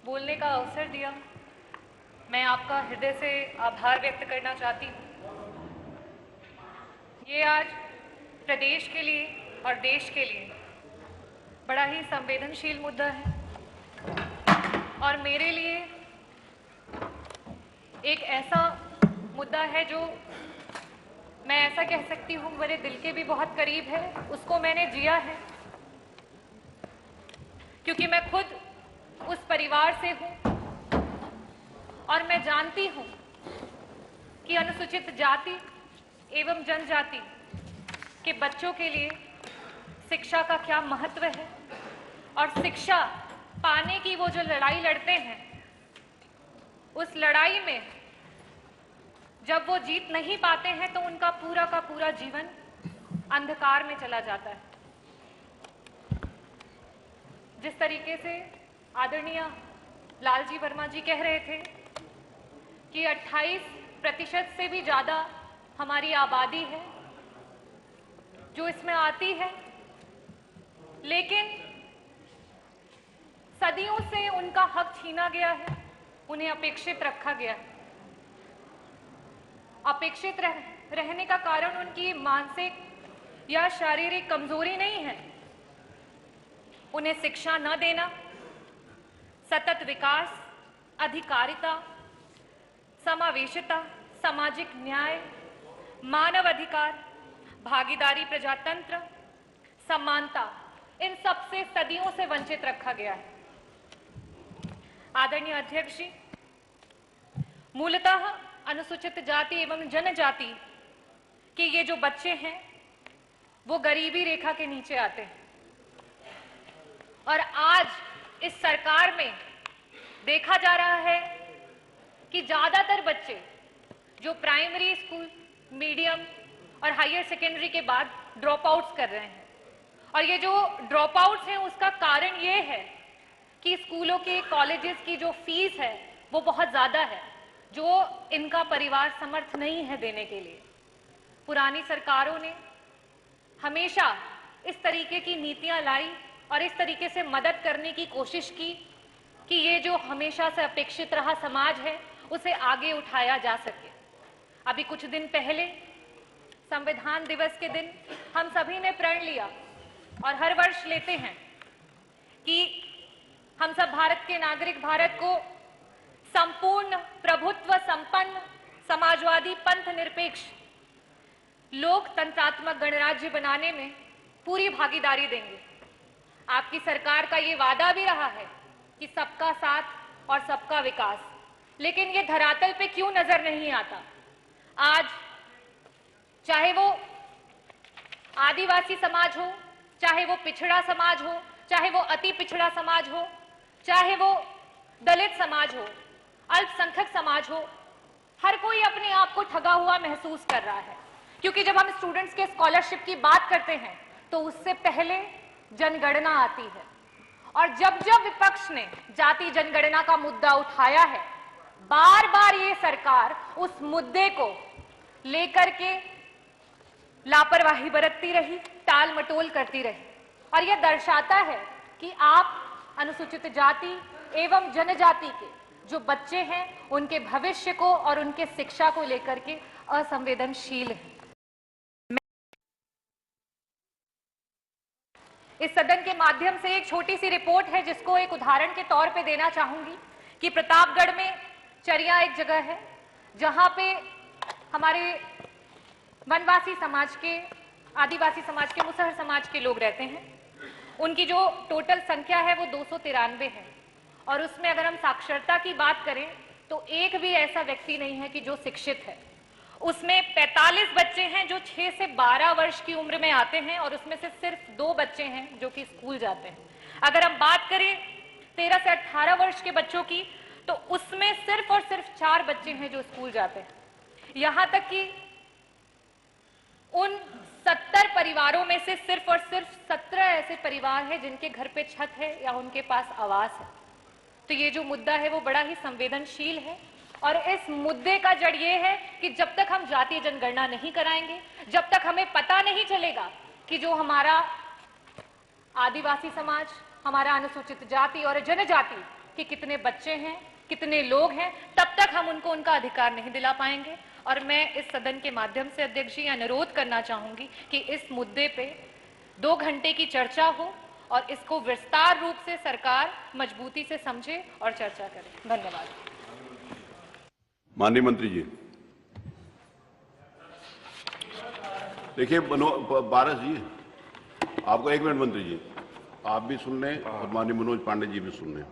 बोलने का अवसर दिया। मैं आपका हृदय से आभार व्यक्त करना चाहती हूँ। ये आज प्रदेश के लिए और देश के लिए बड़ा ही संवेदनशील मुद्दा है और मेरे लिए एक ऐसा मुद्दा है जो मैं ऐसा कह सकती हूँ मेरे दिल के भी बहुत करीब है। उसको मैंने जिया है क्योंकि मैं खुद उस परिवार से हूँ और मैं जानती हूँ कि अनुसूचित जाति एवं जनजाति के बच्चों के लिए शिक्षा का क्या महत्व है और शिक्षा पाने की वो जो लड़ाई लड़ते हैं, उस लड़ाई में जब वो जीत नहीं पाते हैं तो उनका पूरा का पूरा जीवन अंधकार में चला जाता है। जिस तरीके से आदरणीय लालजी वर्मा जी कह रहे थे कि 28% से भी ज़्यादा हमारी आबादी है जो इसमें आती है, लेकिन सदियों से उनका हक छीना गया है, उन्हें अपेक्षित रखा गया है। अपेक्षित रहने का कारण उनकी मानसिक या शारीरिक कमजोरी नहीं है, उन्हें शिक्षा न देना, सतत विकास, अधिकारिता, समावेशिता, सामाजिक न्याय, मानव अधिकार, भागीदारी, प्रजातंत्र, समानता, इन सब से सदियों से वंचित रखा गया है। आदरणीय अध्यक्ष जी, मूलतः अनुसूचित जाति एवं जनजाति के ये जो बच्चे हैं वो गरीबी रेखा के नीचे आते हैं और आज इस सरकार में देखा जा रहा है कि ज्यादातर बच्चे जो प्राइमरी स्कूल, मीडियम और हायर सेकेंडरी के बाद ड्रॉप आउट्स कर रहे हैं और ये जो ड्रॉप आउट्स हैं उसका कारण ये है कि स्कूलों के, कॉलेजेस की जो फीस है वो बहुत ज्यादा है जो इनका परिवार समर्थ नहीं है देने के लिए। पुरानी सरकारों ने हमेशा इस तरीके की नीतियां लाई और इस तरीके से मदद करने की कोशिश की कि ये जो हमेशा से अपेक्षित रहा समाज है उसे आगे उठाया जा सके। अभी कुछ दिन पहले संविधान दिवस के दिन हम सभी ने प्रण लिया और हर वर्ष लेते हैं कि हम सब भारत के नागरिक भारत को संपूर्ण प्रभुत्व संपन्न समाजवादी पंथ निरपेक्ष लोकतंत्रात्मक गणराज्य बनाने में पूरी भागीदारी देंगे। आपकी सरकार का ये वादा भी रहा है कि सबका साथ और सबका विकास, लेकिन ये धरातल पे क्यों नजर नहीं आता? आज चाहे वो आदिवासी समाज हो, चाहे वो पिछड़ा समाज हो, चाहे वो अति पिछड़ा समाज हो, चाहे वो दलित समाज हो, अल्पसंख्यक समाज हो, हर कोई अपने आप को ठगा हुआ महसूस कर रहा है। क्योंकि जब हम स्टूडेंट्स के स्कॉलरशिप की बात करते हैं तो उससे पहले जनगणना आती है और जब जब विपक्ष ने जाति जनगणना का मुद्दा उठाया है, बार बार ये सरकार उस मुद्दे को लेकर के लापरवाही बरतती रही, टाल मटोल करती रही और यह दर्शाता है कि आप अनुसूचित जाति एवं जनजाति के जो बच्चे हैं उनके भविष्य को और उनके शिक्षा को लेकर के असंवेदनशील हैं। इस सदन के माध्यम से एक छोटी सी रिपोर्ट है जिसको एक उदाहरण के तौर पे देना चाहूंगी कि प्रतापगढ़ में चरिया एक जगह है जहां पे हमारे वनवासी समाज के, आदिवासी समाज के, मुसहर समाज के लोग रहते हैं। उनकी जो टोटल संख्या है वो 293 है और उसमें अगर हम साक्षरता की बात करें तो एक भी ऐसा व्यक्ति नहीं है कि जो शिक्षित है। उसमें 45 बच्चे हैं जो 6 से 12 वर्ष की उम्र में आते हैं और उसमें से सिर्फ 2 बच्चे हैं जो कि स्कूल जाते हैं। अगर हम बात करें 13 से 18 वर्ष के बच्चों की तो उसमें सिर्फ और सिर्फ 4 बच्चे हैं जो स्कूल जाते हैं। यहां तक कि उन 70 परिवारों में से सिर्फ और सिर्फ 17 ऐसे परिवार हैं जिनके घर पे छत है या उनके पास आवास है। तो ये जो मुद्दा है वो बड़ा ही संवेदनशील है और इस मुद्दे का जड़ ये है कि जब तक हम जातीय जनगणना नहीं कराएंगे, जब तक हमें पता नहीं चलेगा कि जो हमारा आदिवासी समाज, हमारा अनुसूचित जाति और जनजाति कि कितने बच्चे हैं, कितने लोग हैं, तब तक हम उनको उनका अधिकार नहीं दिला पाएंगे। और मैं इस सदन के माध्यम से अध्यक्ष जी अनुरोध करना चाहूंगी कि इस मुद्दे पे 2 घंटे की चर्चा हो और इसको विस्तार रूप से सरकार मजबूती से समझे और चर्चा करे। धन्यवाद। माननीय मंत्री जी, देखिए पारस जी, आपको 1 मिनट मंत्री जी, आप भी सुन लें और माननीय मनोज पांडे जी भी सुन लें।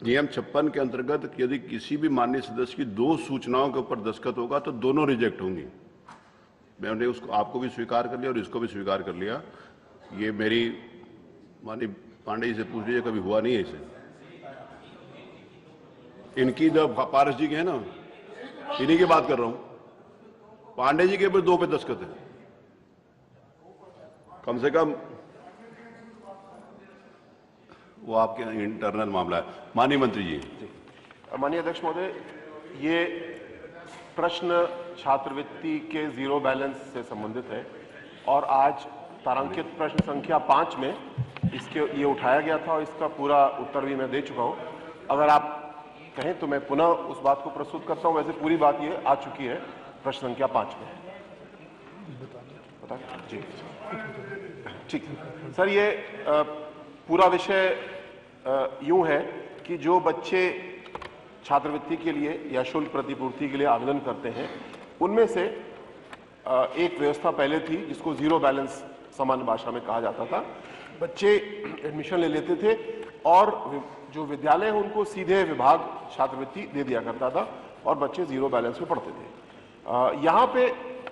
नियम 56 के अंतर्गत यदि किसी भी माननीय सदस्य की 2 सूचनाओं के ऊपर दस्तखत होगा तो दोनों रिजेक्ट होंगी। मैंने उसको आपको भी स्वीकार कर लिया और इसको भी स्वीकार कर लिया। ये मेरी माननीय पांडे जी से पूछ लीजिए, कभी हुआ नहीं है इसे। इनकी जब पारस जी के है ना, इन्हीं की बात कर रहा हूं। पांडे जी के ऊपर 2 पे दस्तखत है, कम से कम वो आपके इंटरनल मामला है। माननीय मंत्री जी। माननीय अध्यक्ष महोदय, ये प्रश्न छात्रवृत्ति के 0 बैलेंस से संबंधित है और आज तारांकित प्रश्न संख्या 5 में इसके ये उठाया गया था और इसका पूरा उत्तर भी मैं दे चुका हूं। अगर आप कहें तो मैं पुनः उस बात को प्रस्तुत करता हूं। वैसे पूरी बात ये आ चुकी है प्रश्न संख्या 5 में। बता जी, ठीक सर। ये पूरा विषय यूं है कि जो बच्चे छात्रवृत्ति के लिए या शुल्क प्रतिपूर्ति के लिए आवेदन करते हैं, उनमें से एक व्यवस्था पहले थी जिसको 0 बैलेंस सामान्य भाषा में कहा जाता था। बच्चे एडमिशन ले लेते थे और जो विद्यालय है उनको सीधे विभाग छात्रवृत्ति दे दिया करता था और बच्चे 0 बैलेंस में पढ़ते थे। यहाँ पे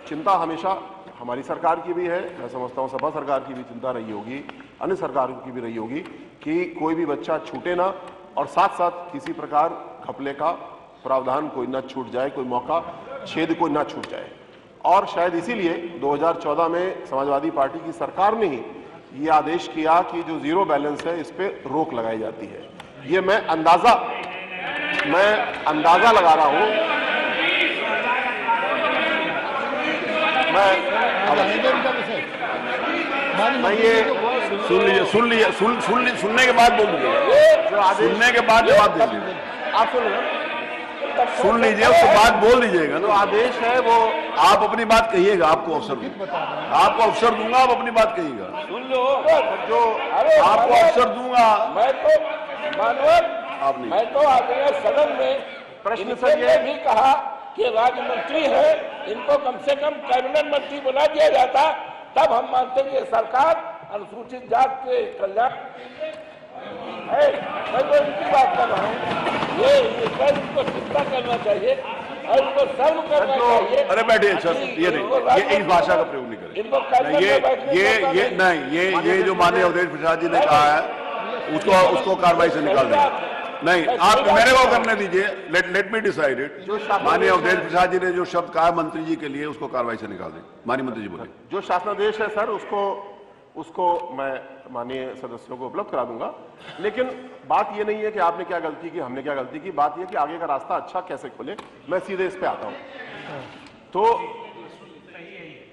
चिंता हमेशा हमारी सरकार की भी है, मैं समझता हूँ सपा सरकार की भी चिंता रही होगी, अन्य सरकारों की भी रही होगी कि कोई भी बच्चा छूटे ना और साथ साथ किसी प्रकार घपले का प्रावधान कोई ना छूट जाए, कोई मौका छेद कोई ना छूट जाए। और शायद इसीलिए 2014 में समाजवादी पार्टी की सरकार ने ही ये आदेश किया कि जो 0 बैलेंस है इस पे रोक लगाई जाती है। ये मैं अंदाजा लगा रहा हूं। मैं ये सुनने के बाद बोल दीजिएगा। सुनने के बाद जवाब दे दीजिए। आप सुन लीजिए, उसके बाद बोल दीजिएगा। तो आदेश है वो आप अपनी बात कहिएगा। आपको अवसर दूंगा, आप अपनी बात कहिएगा। सुन लो, जो आपको अवसर दूंगा। मैं तो मानवर, आप नहीं, मैं तो आगे सदन में प्रश्न से ये भी कहा कि राज्य मंत्री है, इनको कम से कम कैबिनेट मंत्री बना दिया जाता, तब हम मानते हैं कि सरकार अनुसूचित जात के कल्याण है। मैं तो इनकी बात कर रहा हूँ। ये इनको चिंता करना चाहिए और इनको सर्व करना चाहिए। अरे बैठिए सर, ये नहीं, ये इस भाषा का प्रयोग नहीं करें। ये जो माननीय अवधेश प्रसाद जी ने कहा है उसको कार्रवाई से निकाल दें। नहीं, आप मेरे को करने दीजिए। Let me decide it. माननीय अवधेश प्रसाद जी ने जो शब्द कहा मंत्री जी के लिए, उसको कार्रवाई से निकाल दें। माननीय मंत्री जी बोलिए। जो शासनादेश है सर, उसको मैं माननीय सदस्यों को उपलब्ध करा दूंगा। लेकिन बात ये नहीं है कि आपने क्या गलती की, हमने क्या गलती की। बात यह कि आगे का रास्ता अच्छा कैसे खुले। मैं सीधे इस पे आता हूं। तो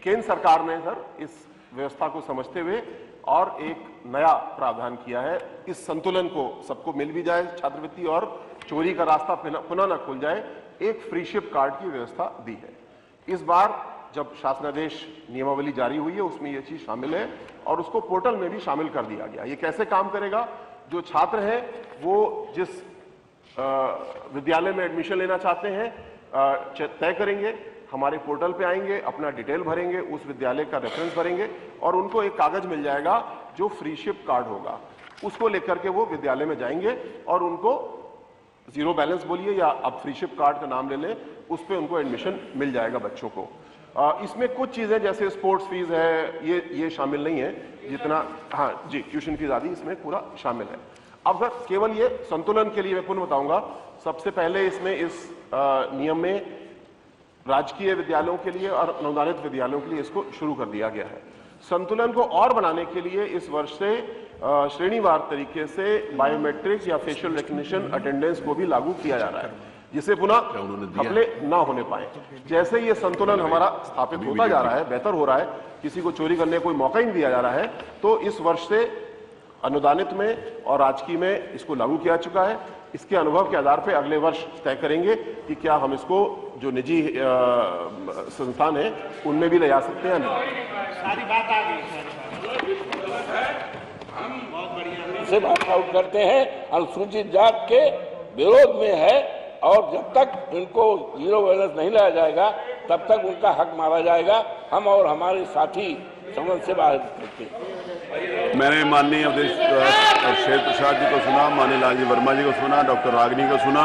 केंद्र सरकार ने सर इस व्यवस्था को समझते हुए और एक नया प्रावधान किया है। इस संतुलन को सबको मिल भी जाए छात्रवृत्ति और चोरी का रास्ता पुनः न खुल जाए, एक फ्रीशिप कार्ड की व्यवस्था दी है। इस बार जब शासनादेश नियमावली जारी हुई है उसमें यह चीज शामिल है और उसको पोर्टल में भी शामिल कर दिया गया। ये कैसे काम करेगा? जो छात्र हैं वो जिस विद्यालय में एडमिशन लेना चाहते हैं तय करेंगे, हमारे पोर्टल पे आएंगे, अपना डिटेल भरेंगे, उस विद्यालय का रेफरेंस भरेंगे और उनको एक कागज मिल जाएगा जो फ्रीशिप कार्ड होगा। उसको लेकर के वो विद्यालय में जाएंगे और उनको 0 बैलेंस बोलिए या अब फ्रीशिप कार्ड का नाम ले लें, उस पर उनको एडमिशन मिल जाएगा बच्चों को। इसमें कुछ चीजें जैसे स्पोर्ट्स फीस है ये शामिल नहीं है जितना, हाँ जी, ट्यूशन फीस आदि इसमें पूरा शामिल है। अब सर केवल ये संतुलन के लिए मैं पुनः बताऊंगा। सबसे पहले इसमें इस नियम में राजकीय विद्यालयों के लिए और अनुदानित विद्यालयों के लिए इसको शुरू कर दिया गया है। संतुलन को और बनाने के लिए इस वर्ष से श्रेणीवार तरीके से बायोमेट्रिक्स या फेशियल रिकग्निशन अटेंडेंस को भी लागू किया जा रहा है, जिससे पुनः घपले ना होने पाए। जैसे ये संतुलन हमारा स्थापित होता जा रहा है, बेहतर हो रहा है, किसी को चोरी करने का कोई मौका ही नहीं दिया जा रहा है, तो इस वर्ष से अनुदानित में और राजकीय में इसको लागू किया चुका है। इसके अनुभव के आधार पर अगले वर्ष तय करेंगे कि क्या हम इसको जो निजी संस्थान है उनमें भी ले जा सकते हैं। सारी बात आ गई से बात आउट करते हैं, अनुसूचित जात के विरोध में है और जब तक इनको जीरो बैलेंस नहीं लाया जाएगा तब तक उनका हक मारा जाएगा। हम और हमारे साथी समझ से बाहर निकलते हैं। मैंने माननीय अवधेश शेर प्रसाद जी को सुना, माननीय लालजी वर्मा जी को सुना, डॉक्टर रागनी को सुना,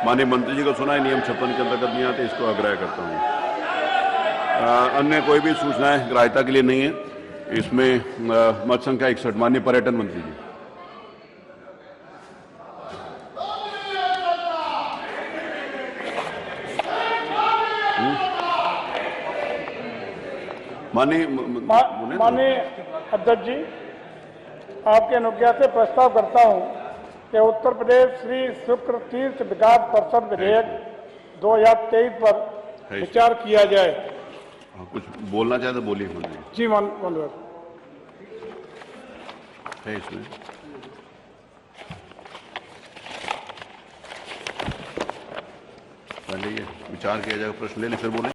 माननीय मंत्री जी को सुना। नियम 56 के अंतर्गत नहीं आते, इसको आग्रह करता हूँ। अन्य कोई भी सूचनाएं ग्राह्यता के लिए नहीं है। इसमें मत संख्या 61, माननीय पर्यटन मंत्री जी। माननीय अध्यक्ष जी, आपके अनुज्ञा से प्रस्ताव करता हूं कि उत्तर प्रदेश श्री शुक्र तीर्थ विकास परिषद विधेयक 2023 पर विचार किया जाए। कुछ बोलना चाहे तो बोलिए। जी माननीय है इसमें पहले ये विचार किया जाएगा, प्रश्न ले ले फिर बोले।